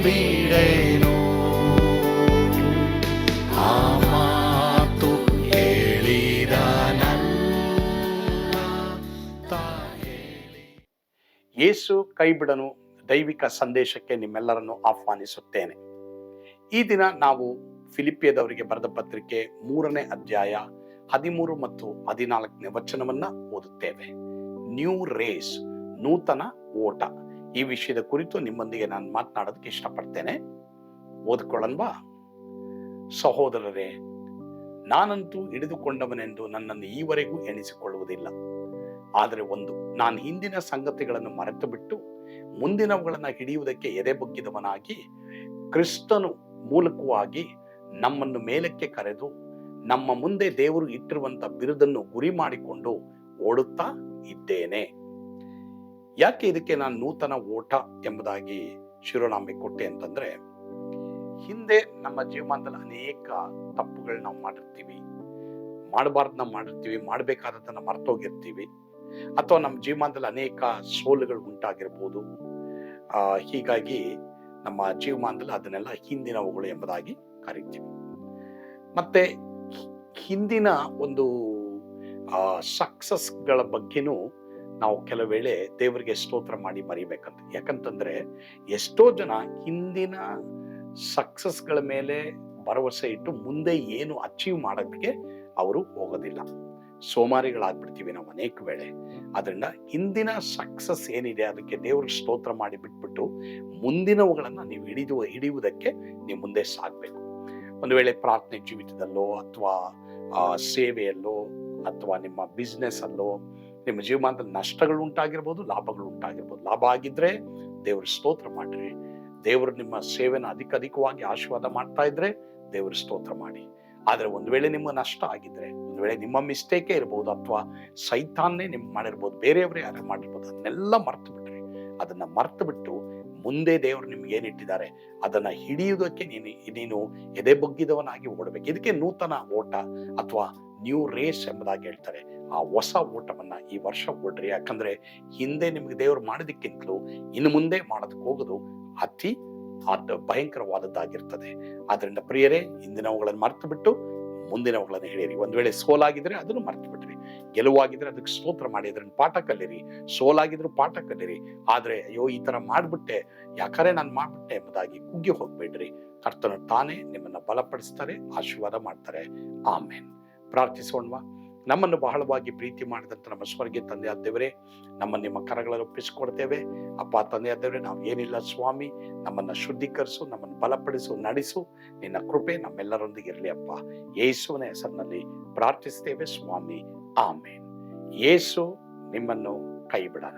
ಬಿಡೆನು. ಆ ಮಾತು ಹೇಳಿದನಲ್ಲ ತಾ ಹೇಳಿ. ಯೇಸು ಕೈ ಬಿಡನು ದೈವಿಕ ಸಂದೇಶಕ್ಕೆ ನಿಮ್ಮೆಲ್ಲರನ್ನು ಆಹ್ವಾನಿಸುತ್ತೇನೆ. ಈ ದಿನ ನಾವು ಫಿಲಿಪ್ಪಿಯದವರಿಗೆ ಬರೆದ ಪತ್ರಿಕೆ 3ನೇ ಅಧ್ಯಾಯ 13 ಮತ್ತು 14ನೇ ವಚನವನ್ನ ಓದುತ್ತೇವೆ. ನ್ಯೂ ರೇಸ್, ನೂತನ ಓಟ. ಈ ವಿಷಯದ ಕುರಿತು ನಿಮ್ಮೊಂದಿಗೆ ನಾನು ಮಾತನಾಡೋದಕ್ಕೆ ಇಷ್ಟಪಡ್ತೇನೆ. ಓದ್ಕೊಳ್ಳೋಣವಾ? ಸಹೋದರರೇ, ನಾನಂತೂ ಹಿಡಿದುಕೊಂಡವನೆಂದು ನನ್ನನ್ನು ಈವರೆಗೂ ಎಣಿಸಿಕೊಳ್ಳುವುದಿಲ್ಲ. ಆದರೆ ಒಂದು, ನಾನು ಹಿಂದಿನ ಸಂಗತಿಗಳನ್ನು ಮರೆತು ಬಿಟ್ಟು ಮುಂದಿನವುಗಳನ್ನು ಹಿಡಿಯುವುದಕ್ಕೆ ಎದೆಬೊಗ್ಗಿದವನಾಗಿ, ಕ್ರಿಸ್ತನು ಮೂಲಕವಾಗಿ ನಮ್ಮನ್ನು ಮೇಲಕ್ಕೆ ಕರೆದು ನಮ್ಮ ಮುಂದೆ ದೇವರು ಇಟ್ಟಿರುವಂತ ಬಿರುದನ್ನು ಗುರಿ ಮಾಡಿಕೊಂಡು ಓಡುತ್ತಾ ಇದ್ದೇನೆ. ಯಾಕೆ ಇದಕ್ಕೆ ನಾನು ನೂತನ ಓಟ ಎಂಬುದಾಗಿ ಶಿರೋನಾಮೆ ಕೊಟ್ಟೆ ಅಂತಂದ್ರೆ, ಹಿಂದೆ ನಮ್ಮ ಜೀವನದಲ್ಲಿ ಅನೇಕ ತಪ್ಪುಗಳು ನಾವು ಮಾಡಿರ್ತೀವಿ, ಮಾಡಬಾರ್ದನ್ನ ಮಾಡಿರ್ತೀವಿ, ಮಾಡಬೇಕಾದದನ್ನ ಮರ್ತೋಗಿರ್ತೀವಿ, ಅಥವಾ ನಮ್ಮ ಜೀವನದಲ್ಲಿ ಅನೇಕ ಸೋಲುಗಳು ಉಂಟಾಗಿರ್ಬೋದು. ಹೀಗಾಗಿ ನಮ್ಮ ಜೀವನದಲ್ಲಿ ಅದನ್ನೆಲ್ಲ ಹಿಂದಿನವುಗಳು ಎಂಬುದಾಗಿ ಕರಿತೀವಿ. ಮತ್ತೆ ಹಿಂದಿನ ಒಂದು ಸಕ್ಸಸ್ಗಳ ಬಗ್ಗೆನೂ ನಾವು ಕೆಲವು ವೇಳೆ ದೇವರಿಗೆ ಸ್ತೋತ್ರ ಮಾಡಿ ಮರಿಬೇಕಂತ. ಯಾಕಂತಂದ್ರೆ ಎಷ್ಟೋ ಜನ ಹಿಂದಿನ ಸಕ್ಸಸ್ಗಳ ಮೇಲೆ ಭರವಸೆ ಇಟ್ಟು ಮುಂದೆ ಏನು ಅಚೀವ್ ಮಾಡೋದಕ್ಕೆ ಅವರು ಹೋಗೋದಿಲ್ಲ. ಸೋಮಾರಿಗಳಾಗ್ಬಿಡ್ತೀವಿ ನಾವು ಅನೇಕ ವೇಳೆ. ಅದರಿಂದ ಹಿಂದಿನ ಸಕ್ಸಸ್ ಏನಿದೆ ಅದಕ್ಕೆ ದೇವ್ರಿಗೆ ಸ್ತೋತ್ರ ಮಾಡಿ ಬಿಟ್ಬಿಟ್ಟು ಮುಂದಿನವುಗಳನ್ನ ನೀವು ಹಿಡಿಯುವುದಕ್ಕೆ ನೀವು ಮುಂದೆ ಸಾಗಬೇಕು. ಒಂದು ವೇಳೆ ಪ್ರಾರ್ಥನೆ ಜೀವಿತದಲ್ಲೋ ಅಥವಾ ಸೇವೆಯಲ್ಲೋ ಅಥವಾ ನಿಮ್ಮ ಬಿಸ್ನೆಸ್ ಅಲ್ಲೋ ನಿಮ್ಮ ಜೀವನದಲ್ಲಿ ನಷ್ಟಗಳು ಉಂಟಾಗಿರ್ಬೋದು, ಲಾಭಗಳು ಉಂಟಾಗಿರ್ಬೋದು. ಲಾಭ ಆಗಿದ್ರೆ ದೇವ್ರ ಸ್ತೋತ್ರ ಮಾಡ್ರಿ. ದೇವರು ನಿಮ್ಮ ಸೇವೆನ ಅಧಿಕವಾಗಿ ಆಶೀರ್ವಾದ ಮಾಡ್ತಾ ಇದ್ರೆ ದೇವ್ರ ಸ್ತೋತ್ರ ಮಾಡಿ. ಆದ್ರೆ ಒಂದು ವೇಳೆ ನಿಮ್ಮ ನಷ್ಟ ಆಗಿದ್ರೆ, ಒಂದು ವೇಳೆ ನಿಮ್ಮ ಮಿಸ್ಟೇಕೇ ಇರ್ಬೋದು, ಅಥವಾ ಸೈತಾನ್ನೇ ನಿಮ್ಗೆ ಮಾಡಿರ್ಬೋದು, ಬೇರೆಯವರೇ ಯಾರೇ ಮಾಡಿರ್ಬೋದು, ಅದನ್ನೆಲ್ಲ ಮರ್ತು ಬಿಟ್ರಿ. ಅದನ್ನ ಮರ್ತು ಬಿಟ್ಟು ಮುಂದೆ ದೇವರು ನಿಮ್ಗೆ ಏನಿಟ್ಟಿದ್ದಾರೆ ಅದನ್ನ ಹಿಡಿಯುವುದಕ್ಕೆ ನೀನು ಎದೆಬೊಗ್ಗಿದವನಾಗಿ ಓಡಬೇಕು. ಇದಕ್ಕೆ ನೂತನ ಓಟ ಅಥವಾ ನ್ಯೂ ರೇಸ್ ಎಂಬುದಾಗಿ ಹೇಳ್ತಾರೆ. ಆ ಹೊಸ ಓಟವನ್ನ ಈ ವರ್ಷ ಓಡ್ರಿ. ಯಾಕಂದ್ರೆ ಹಿಂದೆ ನಿಮ್ಗೆ ದೇವರು ಮಾಡೋದಕ್ಕಿಂತಲೂ ಇನ್ನು ಮುಂದೆ ಮಾಡೋದಕ್ಕೆ ಹೋಗೋದು ಅತಿ ಭಯಂಕರವಾದದ್ದಾಗಿರ್ತದೆ. ಆದ್ರಿಂದ ಪ್ರಿಯರೇ, ಹಿಂದಿನವುಗಳನ್ನು ಮರ್ತು ಬಿಟ್ಟು ಮುಂದಿನವುಗಳನ್ನು ಹೇಳಿರಿ. ಒಂದ್ ವೇಳೆ ಸೋಲಾಗಿದ್ರೆ ಅದನ್ನು ಮರ್ತು ಬಿಟ್ರಿ. ಗೆಲುವಾಗಿದ್ರೆ ಅದಕ್ಕೆ ಸ್ತೋತ್ರ ಮಾಡಿ, ಅದನ್ನ ಪಾಠ ಕಲಿರಿ. ಸೋಲಾಗಿದ್ರು ಪಾಠ ಕಲಿರಿ. ಆದ್ರೆ ಅಯ್ಯೋ ಈ ತರ ಮಾಡ್ಬಿಟ್ಟೆ, ಯಾಕಂದ್ರೆ ನಾನು ಮಾಡ್ಬಿಟ್ಟೆ ಎಂಬುದಾಗಿ ಕುಗ್ಗಿ ಹೋಗ್ಬೇಡ್ರಿ. ಕರ್ತನು ತಾನೇ ನಿಮ್ಮನ್ನ ಬಲಪಡಿಸ್ತಾರೆ, ಆಶೀರ್ವಾದ ಮಾಡ್ತಾರೆ. ಆಮೇನ್. ಪ್ರಾರ್ಥಿಸೋಣವಾ? ನಮ್ಮನ್ನು ಬಹಳವಾಗಿ ಪ್ರೀತಿ ಮಾಡಿದಂತ ನಮ್ಮ ಸ್ವರ್ಗೀಯ ತಂದೆಯಾದ ದೇವರೇ, ನಮ್ಮನ್ನು ನಿಮ್ಮ ಕರಗಳಲ್ಲಿ ಒಪ್ಪಿಸಿಕೊಡ್ತೇವೆ. ಅಪ್ಪ ತಂದೆಯಾದ ದೇವರೇ, ನಾವು ಏನಿಲ್ಲ ಸ್ವಾಮಿ, ನಮ್ಮನ್ನ ಶುದ್ಧೀಕರಿಸು, ನಮ್ಮನ್ನು ಬಲಪಡಿಸು, ನಡೆಸು. ನಿನ್ನ ಕೃಪೆ ನಮ್ಮೆಲ್ಲರೊಂದಿಗೆ ಇರಲಿ ಅಪ್ಪ. ಯೇಸುವಿನ ಹೆಸರಿನಲ್ಲಿ ಪ್ರಾರ್ಥಿಸ್ತೇವೆ ಸ್ವಾಮಿ. ಆಮೇನ್. ಯೇಸು ನಿಮ್ಮನ್ನು ಕೈ ಬಿಡೋಣ.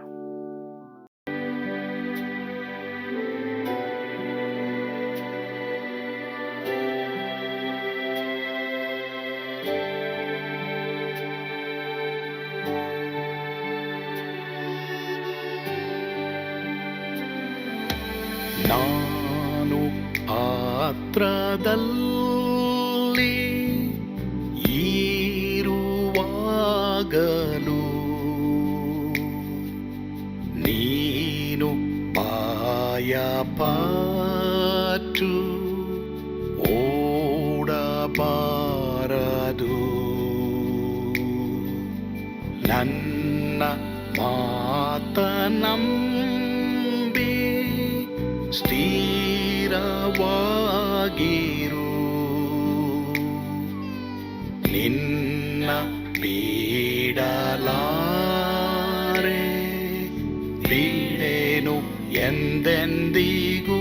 ನಾನು ಆತ್ರದಲ್ಲಿ ಇರುವಾಗಲೂ ನೀನು ಭಯಪಟ್ಟು ಓಡಬಾರದು. ನನ್ನ ಮಾತನಂಬಿ ಸ್ಥಿರವಾಗಿರು. ನಿನ್ನ ಬಿಡಲಾರೆ, ಬಿಡೆನು ಎಂದೆಂದಿಗೂ.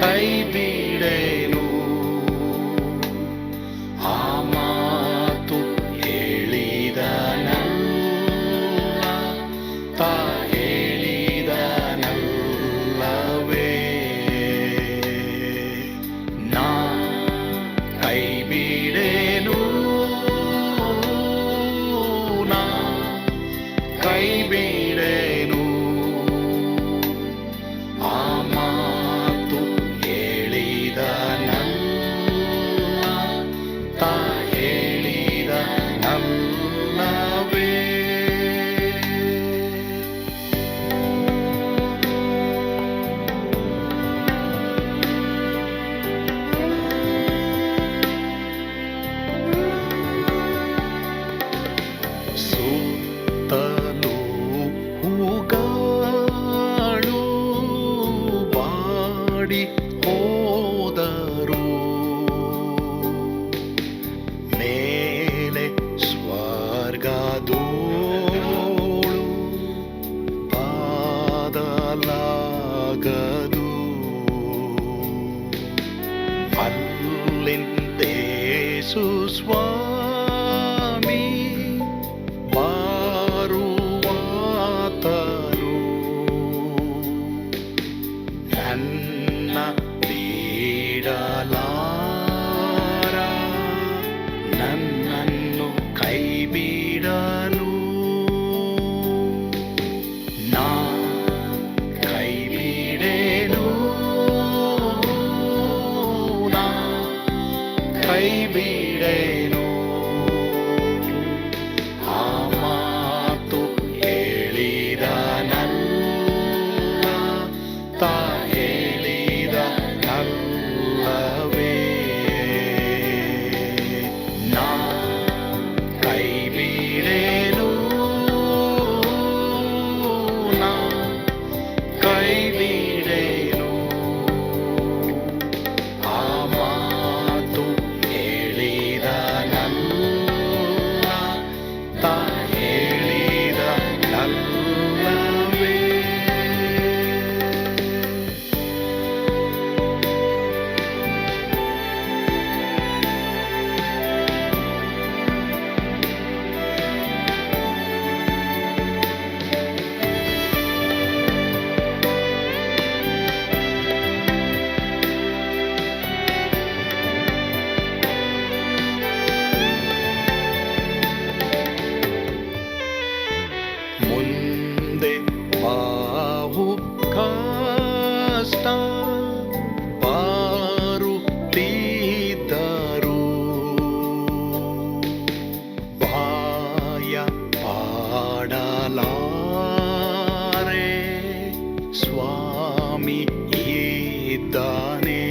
ಕೈ ಬಿಡೆನು, ಆ ಮಾತು ಹೇಳಿದನಲ್ಲ, ತಾ ಹೇಳಿದನಲ್ಲವೇ. ನಾ ಕೈ ಬಿಡೆನು. ಆ ಮಾತು ಹೇಳಿದ ನನ್ನ ತಾ ಹೇಳಿದ ನಲ್ಲವೇ. ಸುತ್ತಲೂ ಹೂಗಳು ಬಾಡಿ ಹೋದರು, ಮೇಲೆ ಸ್ವರ್ಗದೋಳು ಬಾದಲಾಗದು. ಅಲ್ಲಿಂದೇಸು ಸ್ವಾಮಿ ಬಾರುವಾತನು, ನನ್ನ ಬಿಡಲಾರ, ನನ್ನನ್ನು ಕೈ ಬಿಡನು. ನಾ ಕೈ ಬಿಡೆನು, ನಾ ಕೈ ಬಿಡೆನು. ಆ ಮಾತು ಹೇಳಿದ ನನ್ನ ತಾ ಹೇಳಿದ ನಲ್ಲವೇ. ನಾ ಕೈ ಬಿಡೆನು, ನಾ ಕೈ ಬಿಡೆನು. ಆ ಮಾತು ಹೇಳಿದ ನನ್ನ ತಾ ಹೇಳಿದ ನಲ್ಲವೇ. ಮುಂದೆ ಬಾಹು ಕಷ್ಟ ಬಾರುತ್ತಿದ್ದರು, ಬಾಯ ಪಾಡಲಾರೆ ಸ್ವಾಮಿ ಇದ್ದಾನೆ.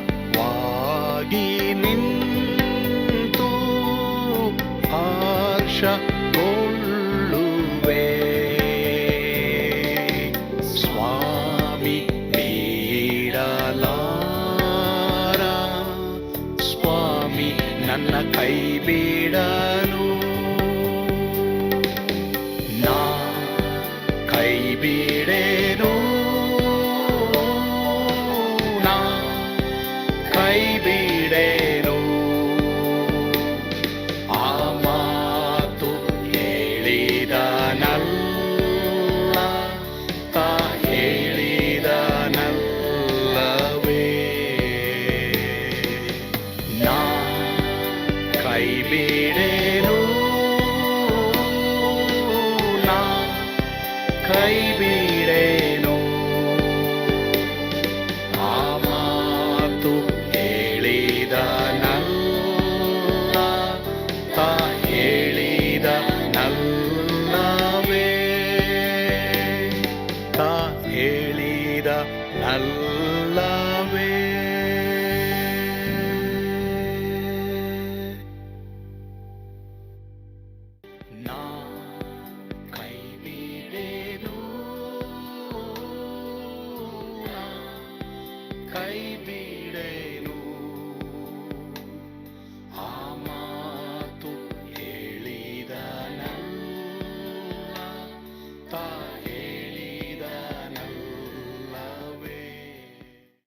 ಬಾಲವಾಗಿ ನಿಂತು ಹರ್ಷಗೊಳ್ಳುವೆ, ಸ್ವಾಮಿ ಬಿಡಲಾರ, ಸ್ವಾಮಿ ನನ್ನ ಕೈ ಬಿಡನು. ನಾ ಕೈ ಬಿಡೆ